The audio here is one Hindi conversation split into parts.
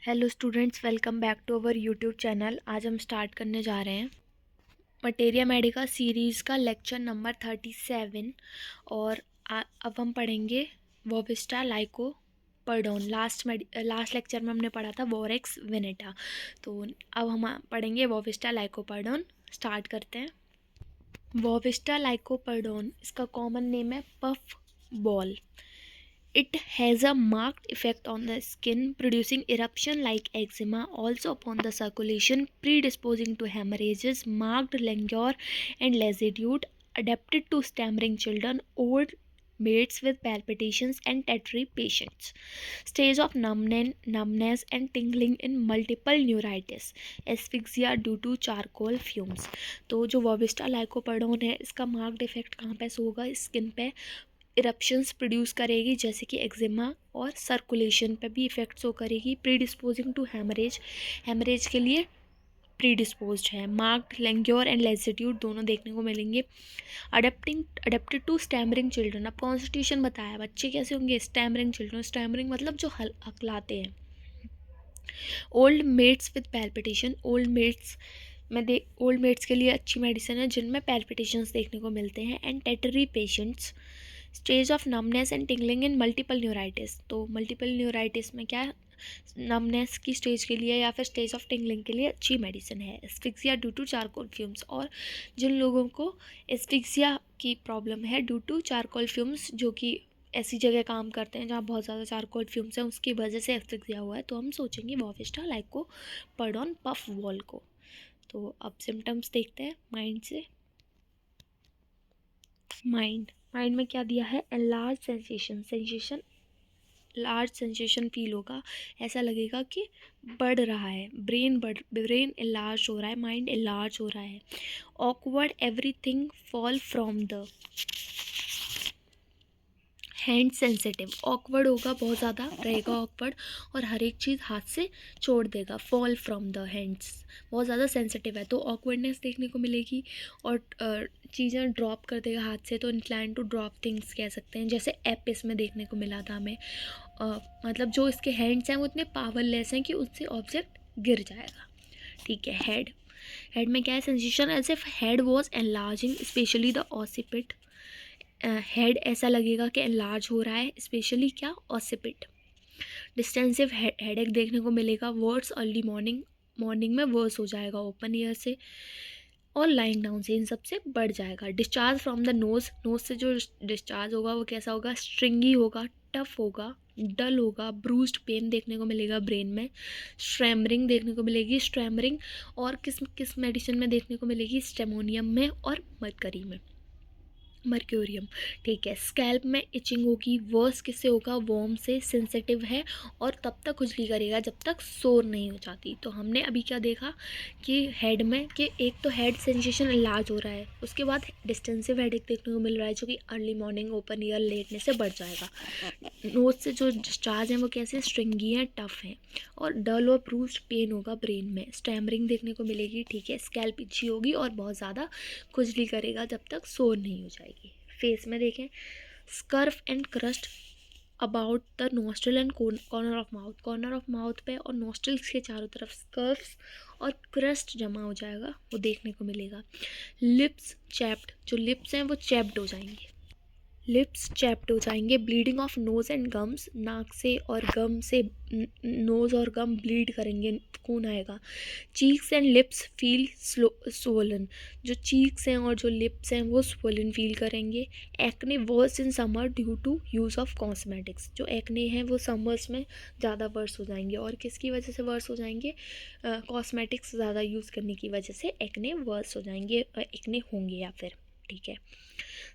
Hello students, welcome back to our YouTube channel. आज हम स्टार्ट करने जा रहे हैं मटेरिया मेडिका सीरीज़ का लेक्चर नंबर 37। और अब हम पढ़ेंगे वोविस्टा लाइकोपर्डोन। लास्ट लेक्चर में हमने पढ़ा था वोरेक्स विनेटा। तो अब हम पढ़ेंगे वोविस्टा लाइकोपर्डोन। स्टार्ट करते हैं। वोविस्टा लाइकोपर्डोन, इसका कॉमन नेम है puff ball. It has a marked effect on the skin, producing eruption like eczema, also upon the circulation, predisposing to hemorrhages, marked languor and lassitude, adapted to stammering children, old maids with palpitations and tetry patients. Stage of numbness and tingling in multiple neuritis, asphyxia due to charcoal fumes. तो जो वोविस्टा लाइकोपर्डोन है, इसका मार्क्ड इफेक्ट कहाँ पे होगा? स्किन पे इरप्शंस प्रोड्यूस करेगी, जैसे कि एक्जिमा, और सर्कुलेशन पे भी इफ़ेक्ट शो करेगी। प्रीडिस्पोजिंग टू हेमरेज के लिए प्रीडिस्पोज्ड है। मार्क्ड लैंग्योर एंड लेजिट्यूड दोनों देखने को मिलेंगे। Adapted to stammering children. अब कॉन्स्टिट्यूशन बताया, बच्चे कैसे होंगे? Stammering children. स्टैमरिंग मतलब जो हकलाते हैं। Old maids with palpitation. Old maids के लिए अच्छी मेडिसिन है जिनमें पैल्पिटेशंस देखने को मिलते हैं। एंड टेटरी patients. Stage of numbness and tingling in multiple neuritis. तो मल्टीपल न्यूराइटिस में क्या, नमनेस की स्टेज के लिए या फिर स्टेज ऑफ टिंगलिंग के लिए अच्छी मेडिसिन है। Asphyxia due to charcoal fumes. और जिन लोगों को एस्फिक्सिया की प्रॉब्लम है ड्यू टू चारकोल फ्यूम्स, जो कि ऐसी जगह काम करते हैं जहाँ बहुत ज़्यादा चारकोल फ्यूम्स हैं, उसकी वजह से एस्फिक्सिया हुआ है, तो हम सोचेंगे वोविस्टा लाइकोपर्डोन पफ वॉल को। तो अब सिम्टम्स देखते हैं माइंड से। माइंड में क्या दिया है? Large sensation large sensation feel होगा। ऐसा लगेगा कि बढ़ रहा है, ब्रेन एलार्ज हो रहा है, माइंड एलार्ज हो रहा है। Awkward everything fall from the hand sensitive. Awkward होगा, बहुत ज़्यादा रहेगा ऑकवर्ड, और हर एक चीज़ हाथ से छोड़ देगा। फॉल फ्रॉम द हैंड्स, बहुत ज़्यादा सेंसिटिव है तो ऑकवर्डनेस देखने को मिलेगी। और चीज़ें ड्रॉप कर देगा हाथ से, तो इंक्लाइन टू ड्रॉप थिंग्स कह सकते हैं, जैसे एपिस में देखने को मिला था हमें। मतलब जो इसके हैंड्स हैं वो इतने पावरलेस हैं कि उससे ऑब्जेक्ट गिर जाएगा। ठीक है। हेड में क्या है? Sensation as if head was enlarging, especially the occiput. Head ऐसा लगेगा कि एनलार्ज हो रहा है, स्पेशली क्या? ऑसिपिट। डिस्टेंसिव हेडेक देखने को मिलेगा। वर्ड्स अर्ली मॉर्निंग में वर्स हो जाएगा ओपन ईयर से, और लाइंग डाउन से इन सब से बढ़ जाएगा। डिस्चार्ज फ्रॉम द नोज से जो डिस्चार्ज होगा वो कैसा होगा? स्ट्रिंगी होगा, टफ होगा, डल होगा। ब्रूस्ड पेन देखने को मिलेगा ब्रेन में। स्ट्रैमरिंग देखने को मिलेगी। स्ट्रैमरिंग और किस मेडिसिन में देखने को मिलेगी? स्टेमोनियम में और मर्क्यूरियम। ठीक है। स्कैल्प में इचिंग होगी। वर्स किससे होगा? वॉर्म से। सेंसिटिव है और तब तक खुजली करेगा जब तक सोर नहीं हो जाती। तो हमने अभी क्या देखा कि हेड में कि एक तो हेड सेंसेशन इलाज हो रहा है, उसके बाद डिस्टेंसिव हेडेक देखने को मिल रहा है जो कि अर्ली मॉर्निंग ओपन ईयर लेटने से बढ़ जाएगा। नोज से जो डिस्चार्ज हैं वो कैसे? स्ट्रिंगी हैं, टफ हैं, और डल और ब्रूस्ड पेन होगा ब्रेन में। स्टैमरिंग देखने को मिलेगी। ठीक है। स्कैल्प इची होगी और बहुत ज़्यादा खुजली करेगा जब तक सोर नहीं हो जाएगी। फेस में देखें, scarf and crust about the nostril and corner of mouth. Corner of mouth पे और नोस्ट्रल्स के चारों तरफ स्कर्फ्स और क्रस्ट जमा हो जाएगा, वो देखने को मिलेगा। लिप्स चैप्ड, जो लिप्स हैं वो चैप्ड हो जाएंगे। Bleeding of nose and gums. नाक से और गम से नोज़ और गम ब्लीड करेंगे, खून आएगा। Cheeks and lips feel swollen. जो चीक्स हैं और जो लिप्स हैं वो स्वोलन फील करेंगे। Acne worse in summer due to use of cosmetics. जो एक्ने हैं वो समर्स में ज़्यादा वर्स हो जाएंगे, और किसकी वजह से वर्स हो जाएंगे? कॉस्मेटिक्स ज़्यादा यूज़ करने की वजह से एक्ने वर्स हो जाएंगे, एक्ने होंगे या फिर। ठीक है।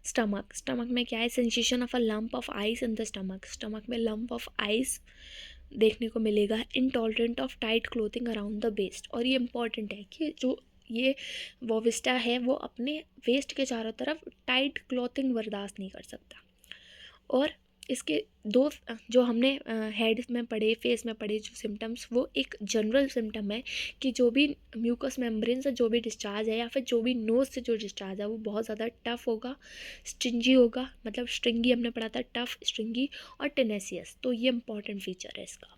स्टमक में क्या है? Sensation of a lump of ice in the stomach में लंप ऑफ आइस देखने को मिलेगा। Intolerant of tight clothing around the waist. और ये इंपॉर्टेंट है कि जो ये वोविस्टा है वो अपने वेस्ट के चारों तरफ टाइट क्लॉथिंग बर्दाश्त नहीं कर सकता। और इसके दो जो हमने हेड में पढ़े, फेस में पढ़े जो सिम्टम्स, वो एक जनरल सिम्टम है कि जो भी म्यूकस मेम्ब्रेन से जो भी डिस्चार्ज है या फिर जो भी नोज से जो डिस्चार्ज है वो बहुत ज़्यादा टफ होगा, स्ट्रिंजी होगा। मतलब स्ट्रिंगी हमने पढ़ा था, टफ, स्ट्रिंगी और टेनेसियस। तो ये इंपॉर्टेंट फीचर है इसका।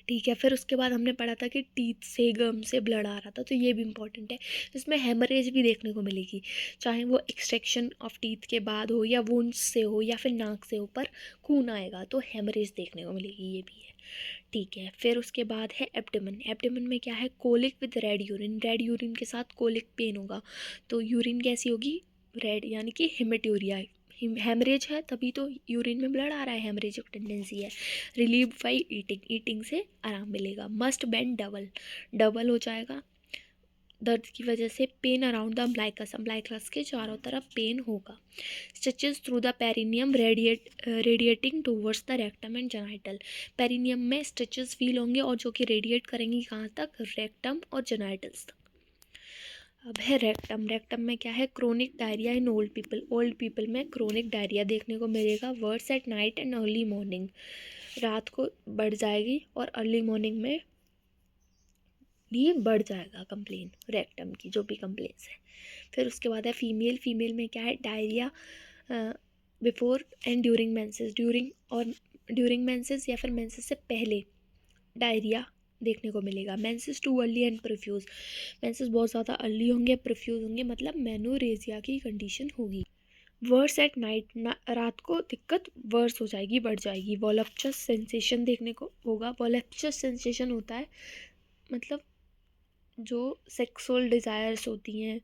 ठीक है। फिर उसके बाद हमने पढ़ा था कि टीथ से गम से ब्लड आ रहा था, तो ये भी इंपॉर्टेंट है। इसमें हेमरेज भी देखने को मिलेगी, चाहे वो एक्सट्रैक्शन ऑफ टीथ के बाद हो या वुंड्स से हो या फिर नाक से ऊपर खून आएगा तो हेमरेज देखने को मिलेगी, ये भी है। ठीक है। फिर उसके बाद है एब्डोमेन। एब्डोमेन में क्या है, colic with red urine. Red urine के साथ कोलिक पेन होगा, तो यूरिन कैसी होगी, रेड, यानी कि हेमेटूरिया। हेमरेज है तभी तो यूरिन में ब्लड आ रहा है, हेमरेज टेंडेंसी है। रिलीव बाई ईटिंग, ईटिंग से आराम मिलेगा। मस्ट बेंड डबल, डबल हो जाएगा दर्द की वजह से। Pain around the umbilicus, umbilicus के चारों तरफ पेन होगा। Stitches through the perineum radiating towards the rectum and genital. Perineum में स्टिचेस फील होंगे और जो कि रेडिएट करेंगी कहाँ तक, रेक्टम और जेनाइटल्स तक। अब है रेक्टम। रेक्टम में क्या है, chronic diarrhoea in old people. Old people में क्रोनिक डायरिया देखने को मिलेगा। Words at night and early morning, रात को बढ़ जाएगी और अर्ली मॉर्निंग में भी बढ़ जाएगा कंप्लेन रेक्टम की, जो भी कंप्लेंट्स है। फिर उसके बाद है फीमेल। फीमेल में क्या है, diarrhoea before and during menses. During menses या फिर मेंसेस से पहले डायरिया देखने को मिलेगा। Menses too early and profuse, menses बहुत ज़्यादा अर्ली होंगे, प्रोफ्यूज होंगे, मतलब मेनोरेजिया की कंडीशन होगी। वर्स एट नाइट, रात को दिक्कत वर्स हो जाएगी, बढ़ जाएगी। वॉलप्चस सेंसेशन देखने को होगा। वॉलप्चस सेंसेशन होता है मतलब जो सेक्सुअल डिज़ायर्स होती हैं,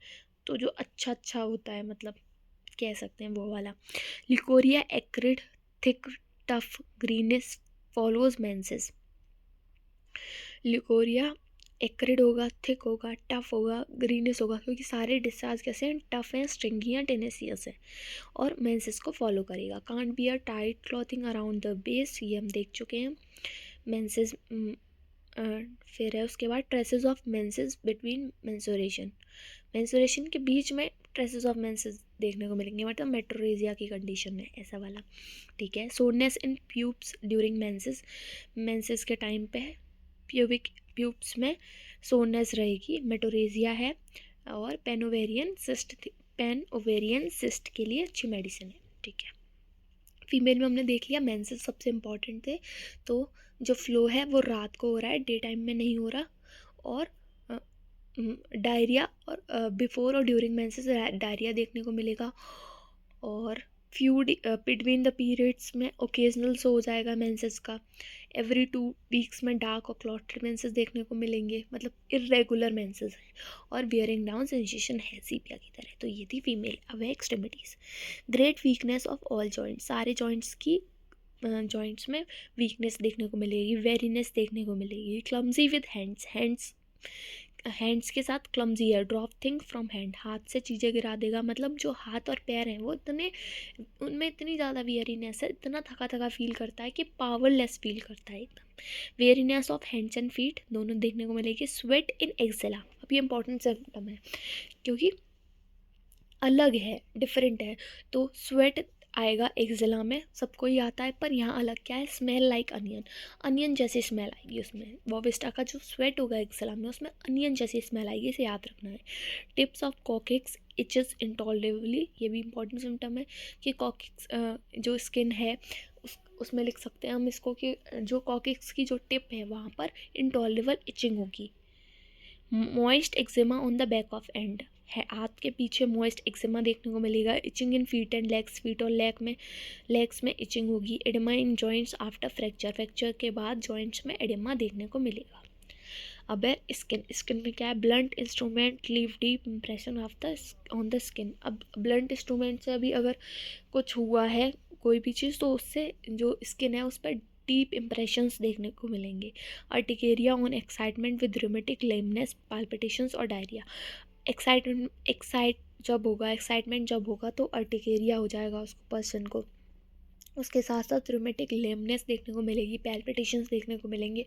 तो जो अच्छा होता है, मतलब कह सकते हैं वो वाला। Leucorrhoea acrid thick tough greenish follows menses. Leucorrhoea acrid होगा, थिक होगा, टफ होगा, ग्रीनिश होगा, क्योंकि सारे डिस्चार्ज कैसे हैं, टफ हैं, स्ट्रिंगी हैं, टेनेसियस हैं, और मेंसेस को फॉलो करेगा। Can't be a tight clothing around the base, ये हम देख चुके हैं। मेंसेस फिर है उसके बाद traces of menses between mensuration. Mensuration के बीच में ट्रेसेस ऑफ मेंसेस देखने को मिलेंगे, मतलब मेट्रोरेजिया की कंडीशन है ऐसा वाला। ठीक है। सोरनेस इन प्यूब्स ड्यूरिंग मेंसेस, मेंसेस के टाइम पे प्यूबिक प्यूब्स में सोरनेस रहेगी, मेट्रोरेजिया है। और पेन ओवेरियन सिस्ट के लिए अच्छी मेडिसिन है। ठीक है। फीमेल में हमने देख लिया मेंसेस सबसे इम्पॉर्टेंट थे, तो जो फ्लो है वो रात को हो रहा है, डे टाइम में नहीं हो रहा। और डायरिया और बिफोर और ड्यूरिंग मेंसेस डायरिया देखने को मिलेगा। और फ्यू बिटवीन द पीरियड्स में ओकेजनल सो हो जाएगा मेंसेस का। एवरी 2 वीक्स में डार्क और क्लॉटेड मेंसेस देखने को मिलेंगे, मतलब इरेगुलर मेंसेस हैं। और बियरिंग डाउन सेंसेशन है सीपिया की तरह। तो ये थी फीमेल। अब है extremities. Great weakness of all joints, सारे जॉइंट्स की जॉइंट्स में वीकनेस देखने को मिलेगी, वेरीनेस देखने को मिलेगी। क्लमजी विद हैंड्स के साथ क्लमजी है। ड्रॉप थिंग फ्रॉम हैंड, हाथ से चीज़ें गिरा देगा, मतलब जो हाथ और पैर हैं वो इतने, उनमें इतनी ज़्यादा वेरीनेस है, इतना थका फील करता है कि पावरलेस फील करता है एकदम। Weariness of hands and feet दोनों देखने को मिलेगी। स्वेट इन एक्सेला, अब ये इंपॉर्टेंट सिम्टम है क्योंकि अलग है, डिफरेंट है। तो स्वेट आएगा एक्जिला में, सबको ही आता है, पर यहाँ अलग क्या है, स्मेल लाइक अनियन, अनियन जैसी स्मेल आएगी उसमें। बॉविस्टा का जो स्वेट होगा एक्जिला में उसमें अनियन जैसी स्मेल आएगी, इसे याद रखना है। टिप्स ऑफ कॉकिक्स इचेस इंटॉलरेबली, ये भी इंपॉर्टेंट सिम्टम है कि कॉकिक्स जो स्किन है उसमें लिख सकते हैं हम इसको कि जो कॉकिक्स की जो टिप है वहाँ पर इंटॉलरेबल इचिंग होगी। Moist eczema on the back of hand है, हाथ के पीछे मॉइस्ट एक्जिमा देखने को मिलेगा। Itching in feet and legs, feet और लेग्स में इचिंग होगी। Edema in joints after fracture के बाद जॉइंट्स में एडिमा देखने को मिलेगा। अब है स्किन में क्या है, blunt instrument leave deep impression on the skin. अब ब्लंट इंस्ट्रूमेंट से अभी अगर कुछ हुआ है कोई भी चीज़, तो उससे जो स्किन है उस पर डीप इम्प्रेशंस देखने को मिलेंगे। Urticaria on excitement with rheumatic lameness, palpitations और डायरिया। एक्साइटमेंट जब होगा तो अर्टिकेरिया हो जाएगा उस पर्सन को। उसके साथ साथ रूमेटिक लेमनेस देखने को मिलेगी, पैल्पिटेशंस देखने को मिलेंगे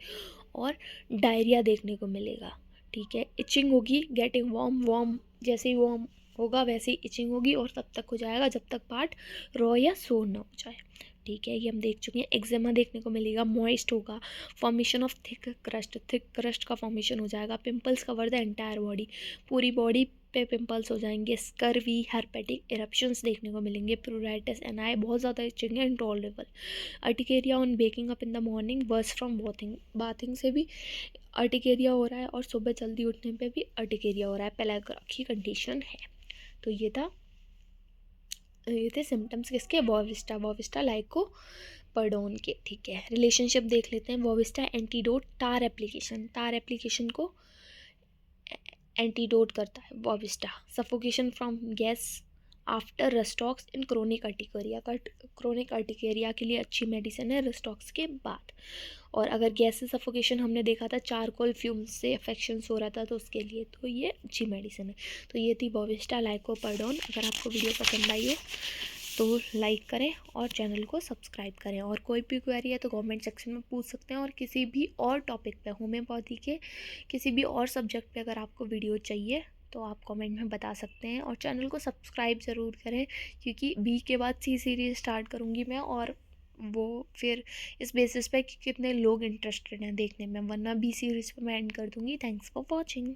और डायरिया देखने को मिलेगा। ठीक है। इचिंग होगी, गेटिंग वार्म, जैसे ही वार्म होगा वैसे ही इचिंग होगी और तब तक हो जाएगा जब तक पार्ट रॉ या सोर ना हो जाए। ठीक है, ये हम देख चुके हैं। एक्जिमा देखने को मिलेगा, मॉइस्ट होगा, फॉर्मेशन ऑफ थिक क्रस्ट का फॉर्मेशन हो जाएगा, pimples cover the entire body, पूरी बॉडी पे पिंपल्स हो जाएंगे, स्कर्वी, हेर्पेटिक इरप्शंस देखने को मिलेंगे, प्रूराइटिस एनाई बहुत ज़्यादा इचिंग है, intolerable, urticaria on waking up in the morning, worse from bathing से भी अर्टिकेरिया हो रहा है और सुबह जल्दी उठने पे भी अर्टिकेरिया हो रहा है, पेलाग्रा की कंडीशन है। तो ये थे सिम्टम्स किसके, वॉविस्टा लाइको पर्डोन के, ठीक है। रिलेशनशिप देख लेते हैं, वॉविस्टा एंटीडोट टार एप्लीकेशन को एंटीडोट करता है bovista, suffocation from gas after rhus tox in chronic urticaria के लिए अच्छी मेडिसिन है रस्टॉक्स के बाद। और अगर गैस से सफोकेशन हमने देखा था, चारकोल फ्यूम्स से अफेक्शंस हो रहा था, तो उसके लिए तो ये अच्छी मेडिसिन है। तो ये थी वॉविस्टा लाइकोपर्डोन। अगर आपको वीडियो पसंद आई हो तो लाइक करें और चैनल को सब्सक्राइब करें, और कोई भी क्वेरी है तो कमेंट सेक्शन में पूछ सकते हैं, और किसी भी और टॉपिक पे, होम्योपैथी के किसी भी और सब्जेक्ट पे अगर आपको वीडियो चाहिए तो आप कमेंट में बता सकते हैं। और चैनल को सब्सक्राइब ज़रूर करें, क्योंकि बी के बाद सी सीरीज़ स्टार्ट करूँगी मैं, और वो फिर इस बेसिस पे कि कितने लोग इंटरेस्टेड हैं देखने में, वरना बी सीरीज़ पे मैं एंड कर दूँगी। Thanks for watching.